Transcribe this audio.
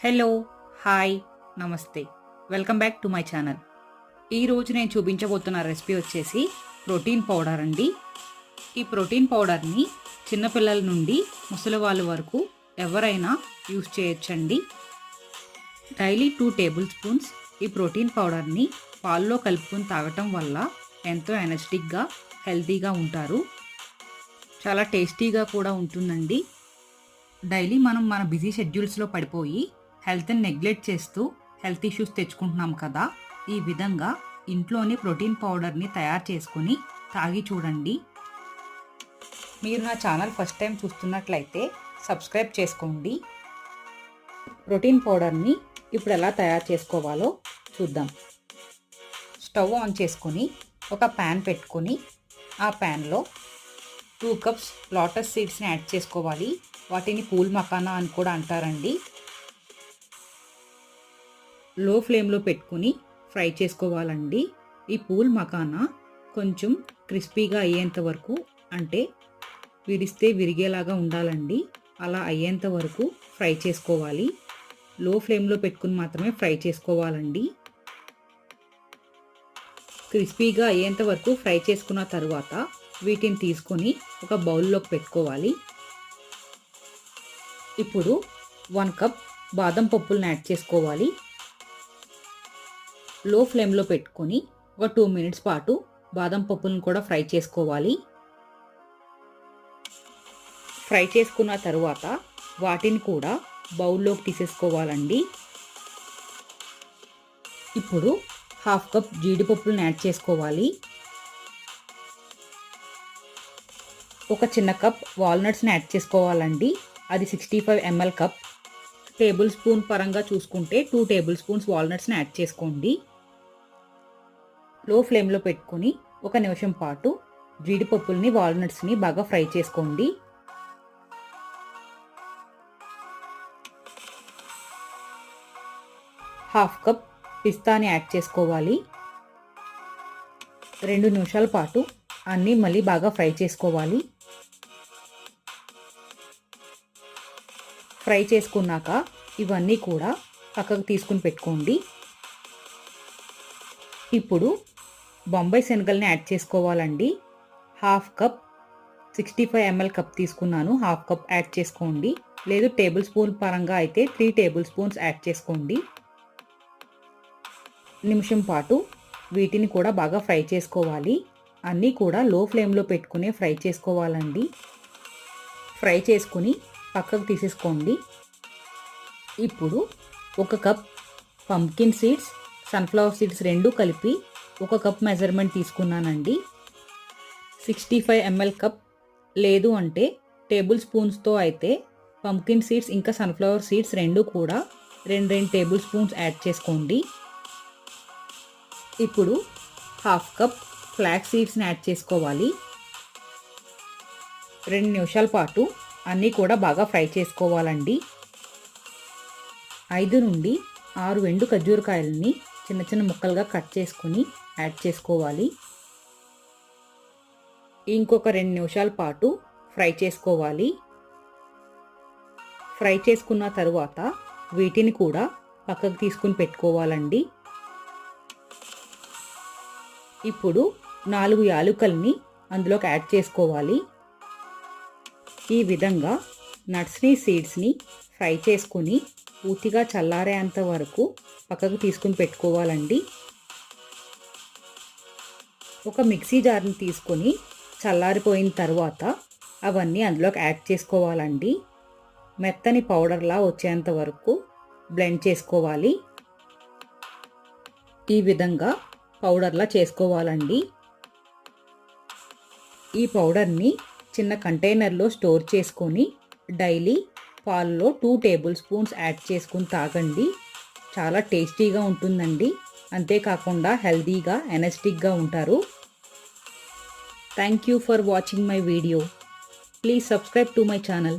Hello, hi, నమస్తే. Welcome back to my channel. ఈరోజు నేను చూపించబోతున్న రెసిపీ వచ్చేసి ప్రోటీన్ పౌడర్ అండి. ఈ ప్రోటీన్ పౌడర్ని చిన్నపిల్లల నుండి ముసలి వాళ్ళ వరకు ఎవరైనా యూస్ చేయొచ్చండి. డైలీ 2 టేబుల్ స్పూన్స్ ఈ ప్రోటీన్ పౌడర్ని పాల్లో కలుపుకొని తాగటం వల్ల ఎంతో ఎనర్జెటిక్గా హెల్తీగా ఉంటారు. చాలా టేస్టీగా కూడా ఉంటుందండి. డైలీ మనం మన బిజీ షెడ్యూల్స్లో పడిపోయి హెల్త్ని నెగ్లెక్ట్ చేస్తూ హెల్త్ ఇష్యూస్ తెచ్చుకుంటున్నాం కదా. ఈ విధంగా ఇంట్లోనే ప్రోటీన్ పౌడర్ని తయారు చేసుకుని తాగి చూడండి. మీరు నా ఛానల్ ఫస్ట్ టైం చూస్తున్నట్లయితే సబ్స్క్రైబ్ చేసుకోండి. ప్రోటీన్ పౌడర్ని ఇప్పుడు ఎలా తయారు చేసుకోవాలో చూద్దాం. స్టవ్ ఆన్ చేసుకొని ఒక ప్యాన్ పెట్టుకొని ఆ ప్యాన్లో 2 కప్స్ లోటస్ సీడ్స్ని యాడ్ చేసుకోవాలి. వాటిని పూల్ మకానా అని కూడా అంటారండి. లో ఫ్లేమ్లో పెట్టుకుని ఫ్రై చేసుకోవాలండి. ఈ పూల్ మకానా కొంచెం క్రిస్పీగా అయ్యేంత వరకు, అంటే విరిస్తే విరిగేలాగా ఉండాలండి. అలా అయ్యేంత వరకు ఫ్రై చేసుకోవాలి. లో ఫ్లేమ్లో పెట్టుకుని మాత్రమే ఫ్రై చేసుకోవాలండి. క్రిస్పీగా అయ్యేంత వరకు ఫ్రై చేసుకున్న తర్వాత వీటిని తీసుకొని ఒక బౌల్లోకి పెట్టుకోవాలి. ఇప్పుడు 1 కప్ బాదం పప్పులను యాడ్ చేసుకోవాలి. లో ఫ్లేమ్లో పెట్టుకొని ఒక 2 మినిట్స్ పాటు బాదం పప్పులను కూడా ఫ్రై చేసుకోవాలి. ఫ్రై చేసుకున్న తరువాత వాటిని కూడా బౌల్లోకి తీసేసుకోవాలండి. ఇప్పుడు 1/2 కప్ జీడిపప్పులను యాడ్ చేసుకోవాలి. ఒక చిన్న కప్ వాల్నట్స్ని యాడ్ చేసుకోవాలండి. అది 65 ml కప్. టేబుల్ స్పూన్ పరంగా చూసుకుంటే 2 టేబుల్ స్పూన్స్ వాల్నట్స్ని యాడ్ చేసుకోండి. లో ఫ్లేమ్లో పెట్టుకొని 1 నిమిషం పాటు జీడిపప్పుల్ని వాల్నట్స్ని బాగా ఫ్రై చేసుకోండి. హాఫ్ కప్ పిస్తాని యాడ్ చేసుకోవాలి. 2 నిమిషాల పాటు అన్నీ మళ్ళీ బాగా ఫ్రై చేసుకోవాలి. ఫ్రై చేసుకున్నాక ఇవన్నీ కూడా పక్కకు తీసుకుని పెట్టుకోండి. ఇప్పుడు బొంబాయి శనగల్ని యాడ్ చేసుకోవాలండి. 1/2 కప్ 65 ml కప్ తీసుకున్నాను. 1/2 కప్ యాడ్ చేసుకోండి. లేదు టేబుల్ స్పూన్ పరంగా అయితే 3 టేబుల్ స్పూన్స్ యాడ్ చేసుకోండి. నిమిషం పాటు వీటిని కూడా బాగా ఫ్రై చేసుకోవాలి. అన్నీ కూడా లో ఫ్లేమ్లో పెట్టుకునే ఫ్రై చేసుకోవాలండి. ఫ్రై చేసుకుని పక్కకు తీసేసుకోండి. ఇప్పుడు 1 cup pumpkin seeds, sunflower seeds రెండు కలిపి 1 కప్ మెజర్మెంట్ తీసుకున్నానండి. 65 ml కప్, లేదు అంటే టేబుల్ స్పూన్స్తో అయితే పంప్కిన్ సీడ్స్ ఇంకా సన్ఫ్లవర్ సీడ్స్ రెండు కూడా 2 టేబుల్ స్పూన్స్ యాడ్ చేసుకోండి. ఇప్పుడు 1/2 కప్ ఫ్లాక్స్ సీడ్స్ని యాడ్ చేసుకోవాలి. 2 నిమిషాల పాటు అన్నీ కూడా బాగా ఫ్రై చేసుకోవాలండి. 5 నుండి 6 ఎండు ఖర్జూరకాయలని చిన్న చిన్న ముక్కలుగా కట్ చేసుకుని యాడ్ చేసుకోవాలి. ఇంకొక 2 నిమిషాల పాటు ఫ్రై చేసుకోవాలి. ఫ్రై చేసుకున్న తరువాత వీటిని కూడా పక్కకు తీసుకుని పెట్టుకోవాలండి. ఇప్పుడు 4 యాలకుల్ని అందులోకి యాడ్ చేసుకోవాలి. ఈ విధంగా నట్స్ని, సీడ్స్ని ఫ్రై చేసుకుని పూర్తిగా చల్లారేంత వరకు పక్కకు తీసుకుని పెట్టుకోవాలండి. ఒక మిక్సీ జార్ని తీసుకొని చల్లారిపోయిన తర్వాత అవన్నీ అందులోకి యాడ్ చేసుకోవాలండి. మెత్తని పౌడర్లా వచ్చేంత వరకు బ్లెండ్ చేసుకోవాలి. ఈ విధంగా పౌడర్లా చేసుకోవాలండి. ఈ పౌడర్ని చిన్న కంటైనర్లో స్టోర్ చేసుకొని డైలీ పాల్లో 2 టేబుల్ స్పూన్స్ యాడ్ చేసుకుని తాగండి. చాలా టేస్టీగా ఉంటుందండి. అంతేకాకుండా హెల్తీగా, ఎనర్జెటిక్గా ఉంటారు. Thank you for watching my video. Please subscribe to my channel.